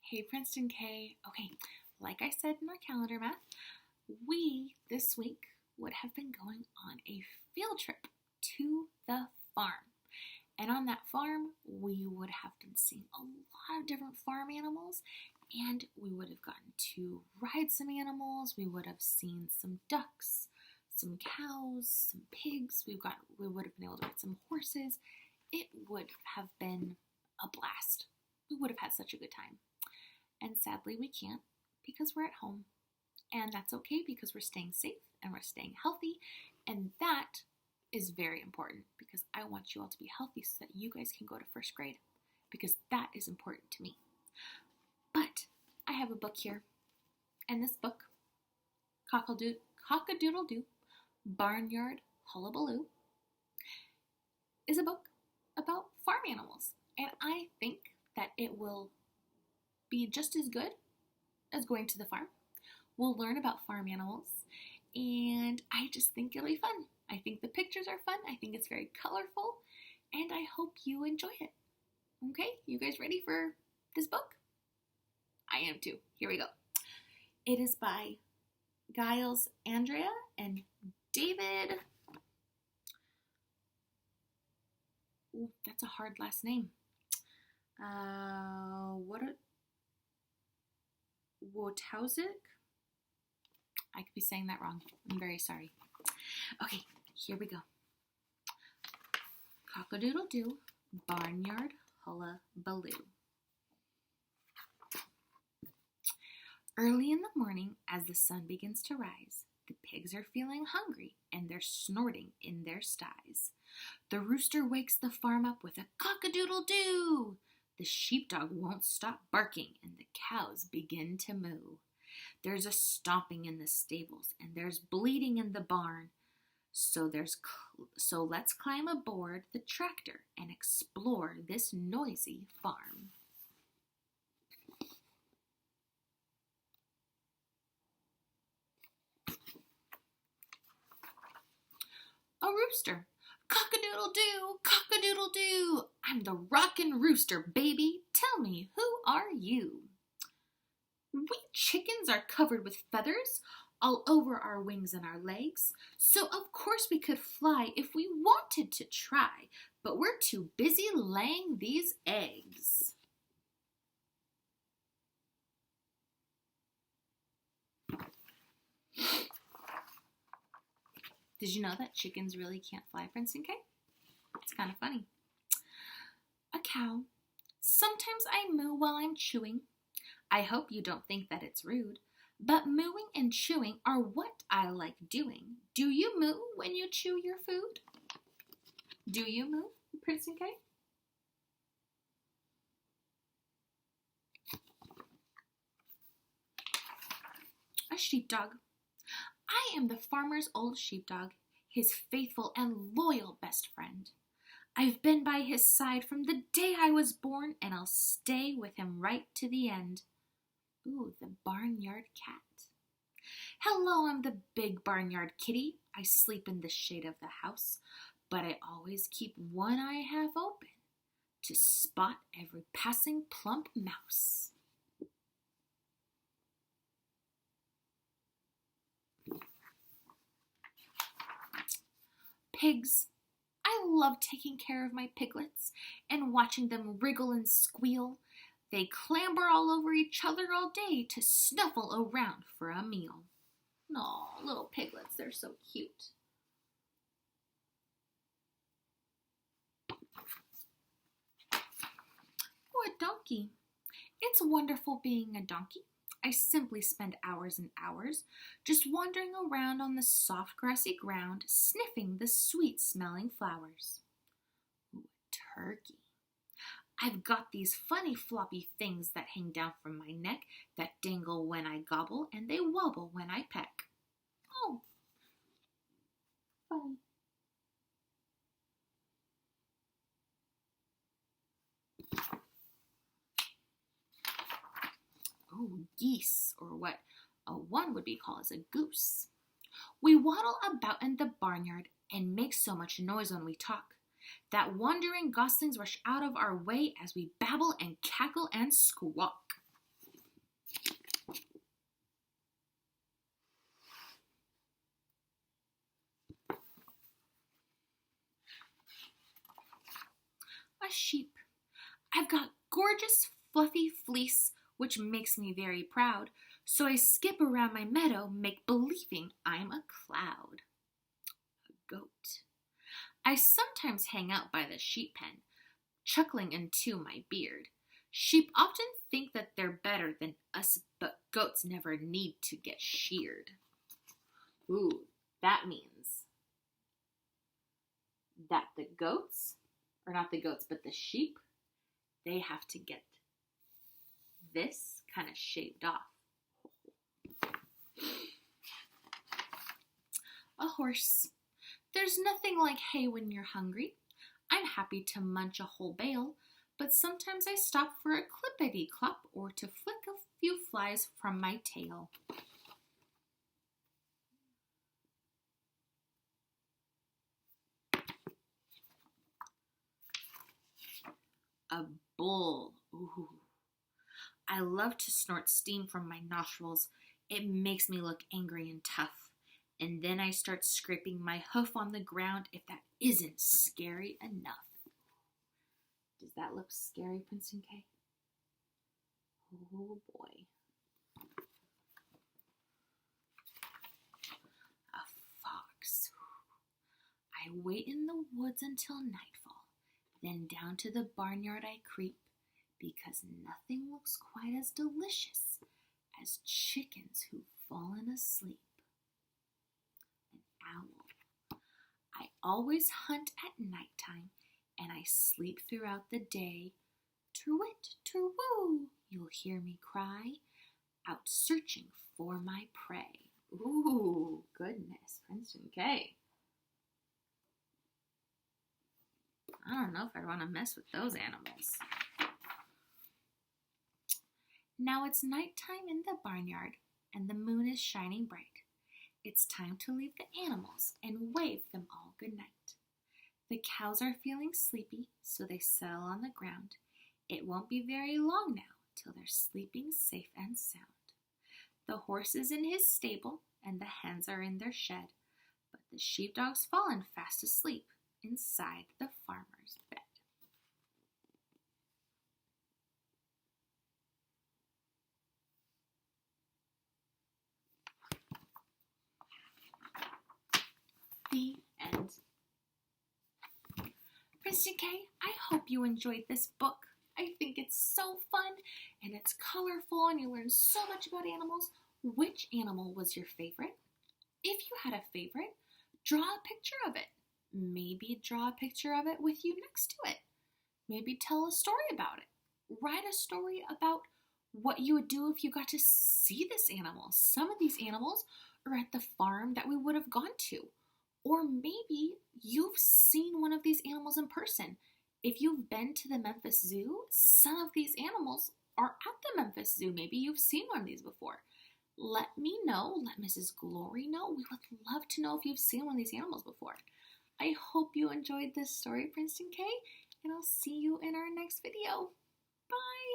Hey, Princeton K. Okay, like I said in our calendar math, we this week would have been going on a field trip to the farm. And on that farm, we would have been seeing a lot of different farm animals, and we would have gotten to ride some animals. We would have seen some ducks, some cows, some pigs. We would have been able to ride some horses. It would have been a blast. We would have had such a good time. And sadly, we can't because we're at home. And that's okay because we're staying safe and we're staying healthy. And that is very important because I want you all to be healthy so that you guys can go to first grade because that is important to me. But I have a book here. And this book, Cock-a-Doodle-Doo, Barnyard, Hullabaloo, is a book about farm animals. And I think that it will be just as good as going to the farm. We'll learn about farm animals, and I just think it'll be fun. I think the pictures are fun. I think it's very colorful, and I hope you enjoy it. Okay, you guys ready for this book? I am too. Here we go. It is by Giles Andrea and David. Ooh, that's a hard last name. Wojtowczyk? I could be saying that wrong. I'm very sorry. Okay, here we go. Cock-a-doodle-doo, Barnyard, Hullabaloo. Early in the morning, as the sun begins to rise, the pigs are feeling hungry and they're snorting in their sties. The rooster wakes the farm up with a cock-a-doodle-doo. The sheepdog won't stop barking and the cows begin to moo. There's a stomping in the stables and there's bleating in the barn. So let's climb aboard the tractor and explore this noisy farm. A rooster. Cock-a-doodle-doo, cock-a-doodle-doo. I'm the rockin' rooster, baby. Tell me, who are you? We chickens are covered with feathers all over our wings and our legs, so of course we could fly if we wanted to try, but we're too busy laying these eggs. Did you know that chickens really can't fly, Princeton K? It's kind of funny. A cow. Sometimes I moo while I'm chewing. I hope you don't think that it's rude, but mooing and chewing are what I like doing. Do you moo when you chew your food? Do you moo, Princeton K? A sheepdog. I am the farmer's old sheepdog, his faithful and loyal best friend. I've been by his side from the day I was born, and I'll stay with him right to the end. Ooh, the barnyard cat. Hello, I'm the big barnyard kitty. I sleep in the shade of the house, but I always keep one eye half open to spot every passing plump mouse. Pigs. I love taking care of my piglets and watching them wriggle and squeal. They clamber all over each other all day to snuffle around for a meal. Aw, little piglets, they're so cute. Oh, a donkey. It's wonderful being a donkey. I simply spend hours and hours just wandering around on the soft grassy ground, sniffing the sweet-smelling flowers. Ooh, a turkey. I've got these funny floppy things that hang down from my neck that dangle when I gobble and they wobble when I peck. Oh, funny. Oh, geese, or what one would be called as a goose. We waddle about in the barnyard and make so much noise when we talk that wandering goslings rush out of our way as we babble and cackle and squawk. sheep. I've got gorgeous fluffy fleece, which makes me very proud, so I skip around my meadow, make-believing I'm a cloud. A goat. I sometimes hang out by the sheep pen, chuckling into my beard. Sheep often think that they're better than us, but goats never need to get sheared. Ooh, that means that the goats, or not the goats, but the sheep, they have to get this kind of shaved off. A horse. There's nothing like hay when you're hungry. I'm happy to munch a whole bale, but sometimes I stop for a clippity-clop or to flick a few flies from my tail. A bull. Ooh. I love to snort steam from my nostrils. It makes me look angry and tough. And then I start scraping my hoof on the ground if that isn't scary enough. Does that look scary, Princeton K? Oh boy. A fox. I wait in the woods until nightfall. Then down to the barnyard I creep, because nothing looks quite as delicious as chickens who've fallen asleep. An owl. I always hunt at nighttime, and I sleep throughout the day. Tru-wit, tru-woo, you'll hear me cry, out searching for my prey. Ooh, goodness, Princeton K. I don't know if I'd want to mess with those animals. Now it's nighttime in the barnyard, and the moon is shining bright. It's time to leave the animals and wave them all good night. The cows are feeling sleepy, so they settle on the ground. It won't be very long now till they're sleeping safe and sound. The horse is in his stable, and the hens are in their shed, but the sheepdog's fallen fast asleep inside the farmer's bed. The end. Princeton K, I hope you enjoyed this book. I think it's so fun, and it's colorful, and you learn so much about animals. Which animal was your favorite? If you had a favorite, draw a picture of it. Maybe draw a picture of it with you next to it. Maybe tell a story about it. Write a story about what you would do if you got to see this animal. Some of these animals are at the farm that we would have gone to. Or maybe you've seen one of these animals in person. If you've been to the Memphis Zoo, some of these animals are at the Memphis Zoo. Maybe you've seen one of these before. Let me know. Let Mrs. Glory know. We would love to know if you've seen one of these animals before. I hope you enjoyed this story, Princeton K, and I'll see you in our next video. Bye!